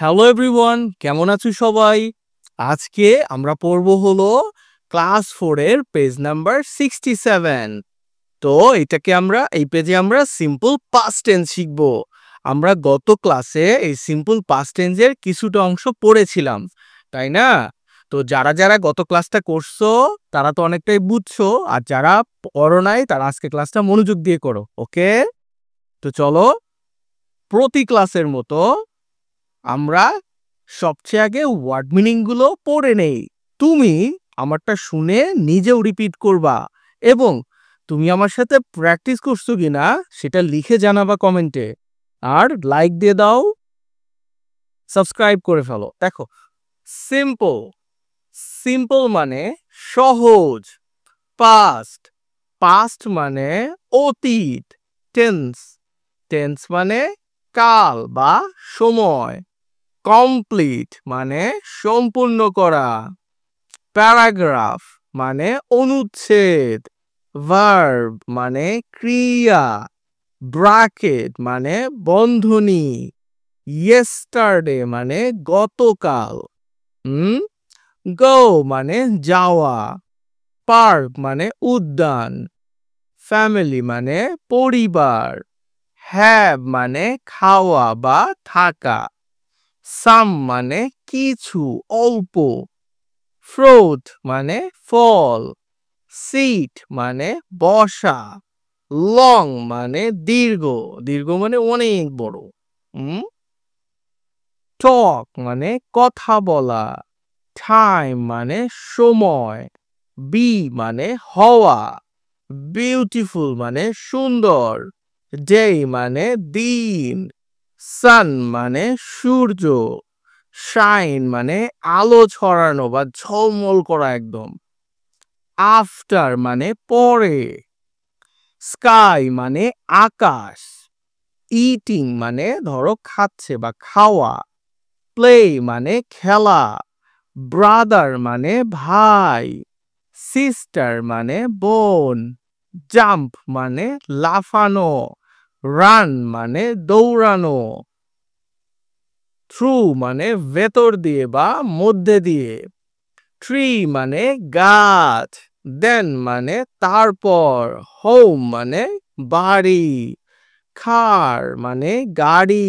Hello everyone, কেমন আছো সবাই? আজকে আমরা পড়ব হলো ক্লাস 4 এর পেজ নাম্বার 67। তো এই পেজে আমরা সিম্পল পাস্ট টেন্স শিখব। আমরা গত ক্লাসে এই সিম্পল পাস্ট টেন্সের কিছুটা অংশ পড়েছিলাম, তাই না? তো যারা যারা গত ক্লাসটা করছো তারা তো অনেকটাই বুঝছো, আর যারা পড়ো নাই তারা আজকে ক্লাসটা মনোযোগ দিয়ে করো, ওকে? তো চলো, প্রতি ক্লাসের মতো আমরা সবচেয়ে আগে ওয়ার্ড মিনিং গুলো পড়ে নেই। তুমি আমারটা শুনে নিজেও রিপিট করবা, এবং তুমি আমার সাথে প্র্যাকটিস করছো কিনা সেটা লিখে জানাবা কমেন্টে। আর লাইক দিয়ে দাও, সাবস্ক্রাইব করে ফেলো। দেখো, সিম্পল সিম্পল মানে সহজ। পাস্ট পাস্ট মানে অতীত। টেন্স টেন্স মানে কাল বা সময়। কমপ্লিট মানে সম্পূর্ণ করা। প্যারাগ্রাফ মানে অনুচ্ছেদ। ভার্ব মানে ক্রিয়া। ব্র্যাকেট মানে বন্ধনী। ইয়েস্টারডে মানে গতকাল। গো মানে যাওয়া। পার্ক মানে উদ্যান। ফ্যামিলি মানে পরিবার। হ্যাভ মানে খাওয়া বা থাকা। সাম মানে কিছু, অল্প। ফ্রুট মানে ফল। সিট মানে বসা। লং মানে দীর্ঘ, দীর্ঘ মানে অনেক বড়। টক মানে কথা বলা। টাইম মানে সময়। বি মানে হওয়া। বিউটিফুল মানে সুন্দর। ডে মানে দিন। সান মানে সূর্য। শাইন মানে আলো ছড়ানো বা ঝলমল করা একদম। আফটার মানে পরে। স্কাই মানে আকাশ। ইটিং মানে ধরো খাচ্ছে বা খাওয়া। প্লে মানে খেলা। ব্রাদার মানে ভাই। সিস্টার মানে বোন। জাম্প মানে লাফানো। রান মানে দৌড়ানো। থ্রু মানে ভেতর দিয়ে বা মধ্যে দিয়ে। ট্রি মানে গাছ। দেন মানে তারপর। হোম মানে বাড়ি। কার মানে গাড়ি।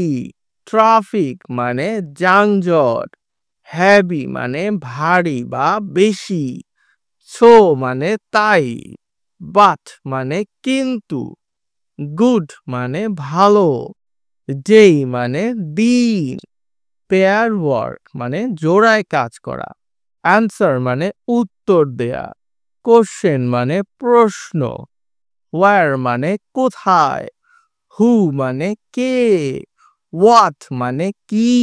ট্রাফিক মানে যানজট। হেভি মানে ভারী বা বেশি। সো মানে তাই। বাট মানে কিন্তু। গুড মানে ভালো। ডে মানে দিন। পেয়ার ওয়ার্ক মানে জোড়ায় কাজ করা। অ্যান্সার মানে উত্তর দেয়া। কোশ্চেন মানে প্রশ্ন। ওয়ার মানে কোথায়। হু মানে কে। হোয়াট মানে কি।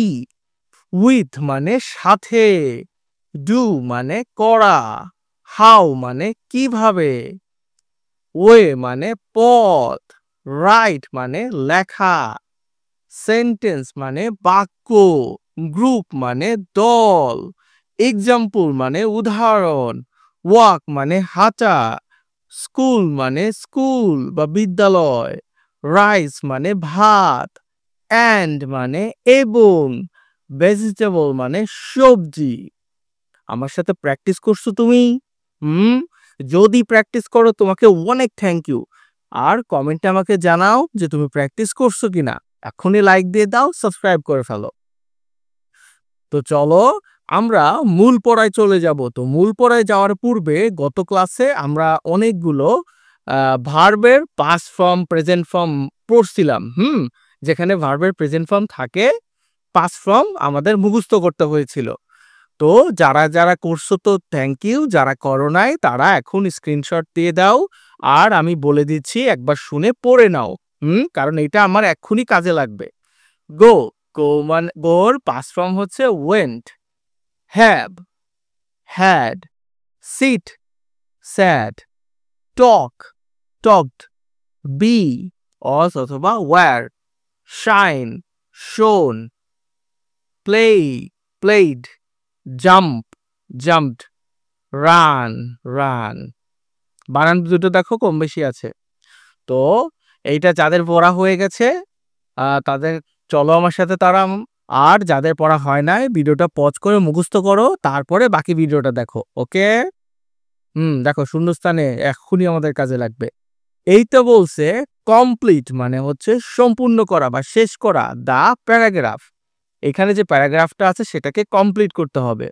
উইথ মানে সাথে। ডু মানে করা। হাউ মানে কিভাবে। ওয়ে মানে পথ। রাইট মানে লেখা। সেন্টেন্স মানে বাক্য। গ্রুপ মানে দল। এক্সাম্পল মানে উদাহরণ। ওয়াক মানে হাঁটা। স্কুল মানে স্কুল বা বিদ্যালয়। রাইস মানে ভাত। অ্যান্ড মানে এবং। ভেজিটেবল মানে সবজি। আমার সাথে প্র্যাকটিস করছো তুমি? হুম যদি প্র্যাকটিস করো তোমাকে অনেক থ্যাংক ইউ। আর কমেন্টে আমাকে জানাও যে তুমি প্র্যাকটিস করছো কিনা। এখনই লাইক দিয়ে দাও, সাবস্ক্রাইব করে ফেলো। তো চলো, আমরা মূল পড়ায় চলে যাব। তো মূল পড়ায় যাওয়ার পূর্বে গত ক্লাসে আমরা অনেকগুলো ভার্বের পাস্ট ফর্ম, প্রেজেন্ট ফর্ম পড়ছিলাম। যেখানে ভার্বের প্রেজেন্ট ফর্ম থাকে, পাস্ট ফর্ম আমাদের মুখস্থ করতে হয়েছিল। তো যারা যারা করছো তো থ্যাংক ইউ, যারা করো নাই তারা এখন স্ক্রিনশট দিয়ে দাও। আর আমি বলে দিচ্ছি, একবার শুনে পড়ে নাও। কারণ এটা আমার এক্ষুনি কাজে লাগবে। গো গোর পাস্ট ফর্ম হচ্ছে went. Have had. Sit sat. Talk talked. Be অথবা were. Shine shone. Play played. Jump jumped. Run ran. বানান দুটো দেখো কম বেশি আছে। তো এইটা যাদের পড়া হয়ে গেছে তাদের চলো আমার সাথে তারা আর যাদের পড়া হয় নাই ভিডিওটা পজ করে মুখস্থ করো, তারপরে বাকি ভিডিওটা দেখো। ওকে, দেখো শূন্যস্থানে এক্ষুনি আমাদের কাজে লাগবে। এই তো বলছে কমপ্লিট মানে হচ্ছে সম্পূর্ণ করা বা শেষ করা দা প্যারাগ্রাফ। এখানে যে প্যারাগ্রাফটা আছে সেটাকে কমপ্লিট করতে হবে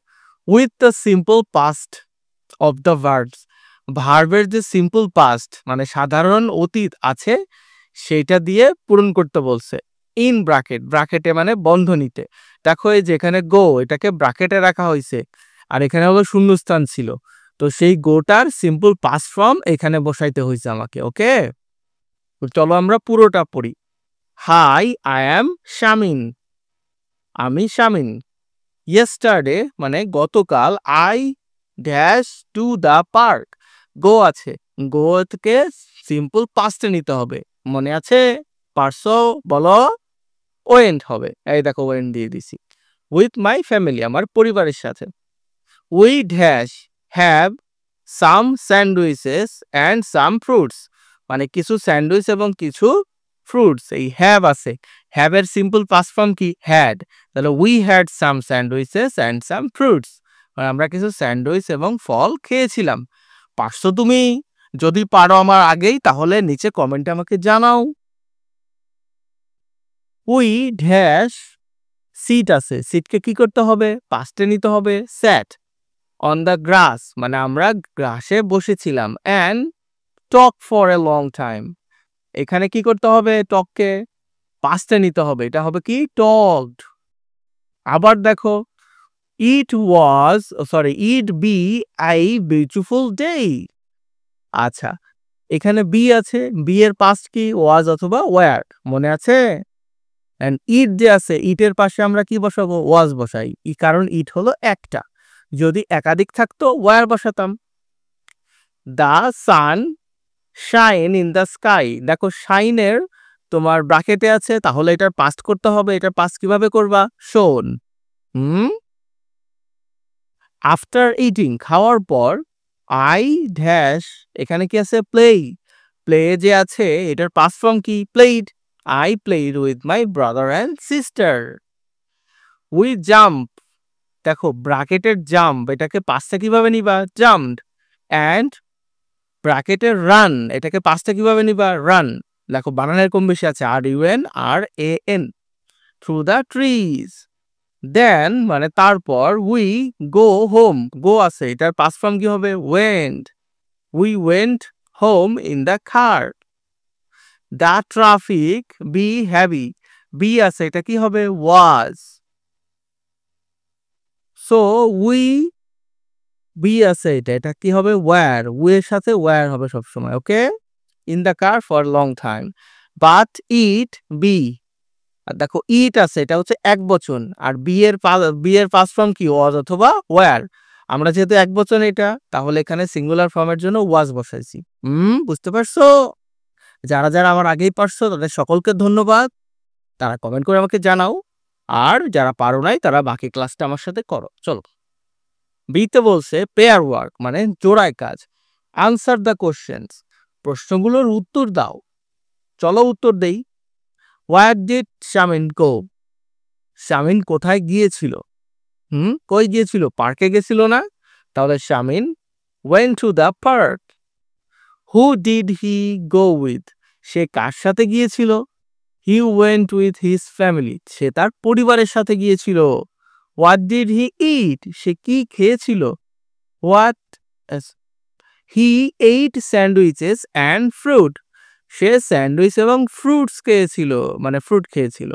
with the simple past of the verbs. ভার্বের যে সিম্পল পাস্ট মানে সাধারণ অতীত আছে সেটা দিয়ে পূরণ করতে বলছে। ইন ব্র্যাকেট, ব্র্যাকেটে মানে বন্ধনীতে। দেখো এই যেখানে গো এটাকে ব্র্যাকেটে রাখা হয়েছে আর এখানে হলো শূন্যস্থান ছিল, তো সেই গোটার সিম্পল পাস্ট ফর্ম এখানে বসাইতে হয়েছে আমাকে। ওকে, চলো আমরা পুরোটা পড়ি। হাই, আই অ্যাম শামিন, আমি শামিন। ইয়েস্টারডে মানে গতকাল, I dash to the park. Go আছে, গো থেকে সিম্পল পাস্টে নিতে হবে, মনে আছে? পারসো বলো, ওয়েন্ট হবে। এই দেখো ওয়েন্ট দিয়ে দিছি। উইথ মাই ফ্যামিলি আমার পরিবারের সাথে। We dash have some sandwiches and some fruits, মানে কিছু স্যান্ডউইচ এবং কিছু ফ্রুটস। এই হ্যাভ আছে, হ্যাভের সিম্পল পাস্ট ফর্ম কি? হ্যাড। তাহলে we had some sandwiches and some fruits, মানে আমরা কিছু স্যান্ডউইচ এবং ফল খেয়েছিলাম। পারছো তুমি? যদি পারো আমার আগেই তাহলে নিচে কমেন্টে আমাকে জানাও। উই ড্যাশ সিট আছে, সিটকে কি করতে হবে? পাস্টে নিতে হবে, স্যাট। অন দ্য গ্রাস মানে আমরা গ্রাসে বসেছিলাম। And talk for a long time, এখানে কি করতে হবে? টককে পাস্টে নিতে হবে, এটা হবে কি? টকড। আবার দেখো it was it be I beautiful day. আচ্ছা, এখানে বি আছে, বি এর পাস্ট কি? ওয়াজ অথবা ওয়ার, মনে আছে? এন্ড ইট যে আছে, ইটের পাশে আমরা কি বসাবো? ওয়াজ বসাই, কারণ ইট হলো একটা, যদি একাধিক থাকতো ওয়ার বসাতাম। The sun shine in the sky, দেখো শাইনের তোমার ব্র্যাকেটে আছে, তাহলে এটার পাস্ট করতে হবে। এটার পাস্ট কিভাবে করবা? শোন। আফটার ইটিং খাওয়ার পর, আই ড্যাশ এখানে কি আছে? প্লে। প্লে যে আছে এটার পাস্ট ফর্ম কি? Played. I played with my brother and sister. We jump, দেখো ব্র্যাকেটের জাম্প এটাকে পাস্টে কিভাবে নিবা? জাম্পড। অ্যান্ড ব্র্যাকেটের রান এটাকে পাস্টে কিভাবে নিবা? রান। দেখো বানানের কম বেশি আছে, আর U N R A N. Through the trees. Then মানে তারপর, উই গো হোম, গো আছে এটার পাস্ট ফর্ম কি হবে? Went. We went home in the car. The traffic be heavy, be আছে এটা কি হবে? ওয়াজ। সো উই বি আছে এটা কি হবে? ওয়্যার। উয়ের সাথে ওয়্যার হবে সবসময়। Okay, in the car for long time. But it be, আর দেখো ইট আছে এটা হচ্ছে এক বচন, আর বি এর পাস্ট ফর্ম কি? ওয়াজ অথবা ওয়্যার। আমরা যেহেতু এক বচন এটা, তাহলে এখানে সিঙ্গুলার ফর্মের জন্য ওয়াজ বসাইছি। বুঝতে পারছো? যারা যারা আমার আগেই পারছো তাদের সকলকে ধন্যবাদ, তারা কমেন্ট করে আমাকে জানাও। আর যারা পারো নাই তারা বাকি ক্লাসটা আমার সাথে করো। চলো, বিতে বলছে পেয়ার ওয়ার্ক মানে জোড়ায় কাজ। আনসার দ্য কোশ্চেন্স, প্রশ্নগুলোর উত্তর দাও। চলো উত্তর দেই। হোয়ার ডিড শামিন গো, শামিন কোথায় গিয়েছিল? কই গিয়েছিল? পার্কে গেছিল না? তাহলে Shamin went to the park. Who did he go with, সে কার সাথে গিয়েছিল? He went with his family, সে তার পরিবারের সাথে গিয়েছিল। হোয়াট ডিড হি ইট, সে কি খেয়েছিল? What he ate sandwiches and fruit, সে স্যান্ডউইচ এবং ফ্রুটস খেয়েছিল, মানে ফ্রুট খেয়েছিল।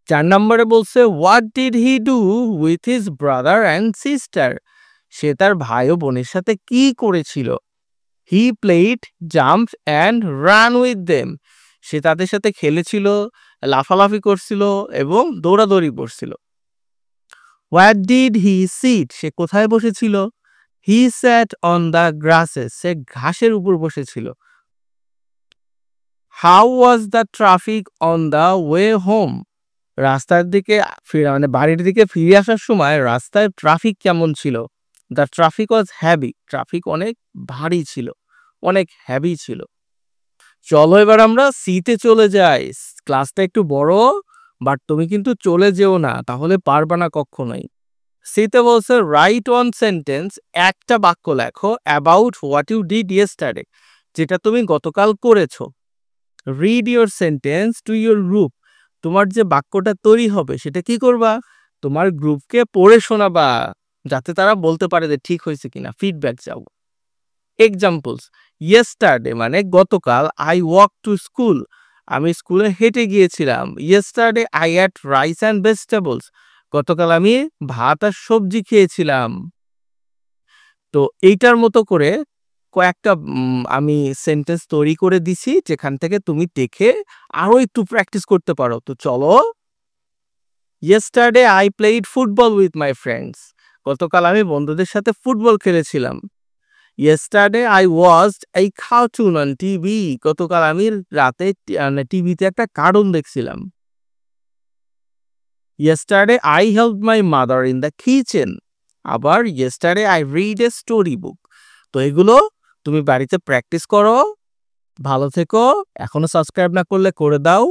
4 নম্বরে বলছে what did he do with his brother and sister, সে তার ভাই ও বোনের সাথে কি করেছিল? He played jump and run with them, সে তাদের সাথে খেলেছিল, লাফালাফি করছিল এবং দৌড়াদৌড়ি করছিল। হোয়াট ডিড হি সিট, সে কোথায় বসেছিল? He sat on the grasses, সে ঘাসের উপর বসেছিল। How was the traffic on the way home, রাস্তার দিকে মানে বাড়ির দিকে ফিরে আসার সময় রাস্তায় ট্রাফিক কেমন ছিল? The traffic was heavy, traffic অনেক ভারী ছিল, অনেক হ্যাভি ছিল। চলো এবার আমরা সিতে চলে যাই। ক্লাসটা একটু বড়, বাট তুমি কিন্তু চলে যেও না, তাহলে পারবা না কখনোই। সিতে বলছে রাইট ওয়ান সেন্টেন্স, একটা বাক্য লেখো about what you did yesterday, যেটা তুমি গতকাল করেছো। Read your sentence to your group, তোমার যে বাক্যটা তৈরি হবে সেটা কি করবা, তোমার গ্রুপকে পড়ে শোনাবা, যাতে তারা বলতে পারে যে ঠিক হয়েছে কিনা, ফিডব্যাক চাও। এক্সাম্পলস, ইয়েস্টারডে মানে গতকাল, আই ওয়াক টু স্কুল, আমি স্কুলে হেঁটে গিয়েছিলাম। Yesterday I ate rice and vegetables, গতকাল আমি ভাত আর সবজি খেয়েছিলাম। তো এইটার মতো করে কয়েকটা আমি সেন্টেন্স তৈরি করে দিছি, যেখান থেকে তুমি দেখে আরো একটু প্র্যাকটিস করতে পারো। তো চলো, yesterday I played football with my friends, গতকাল আমি বন্ধুদের সাথে ফুটবল খেলেছিলাম। Yesterday I watched a cartoon on TV, গতকাল আমি রাতে টিভিতে একটা কার্টুন দেখছিলাম। Yesterday I helped my mother in the kitchen, আবার yesterday I read a story book. তো এগুলো তুমি বাড়িতে প্র্যাকটিস করো। ভালো থেকো, এখনো সাবস্ক্রাইব না করলে করে দাও।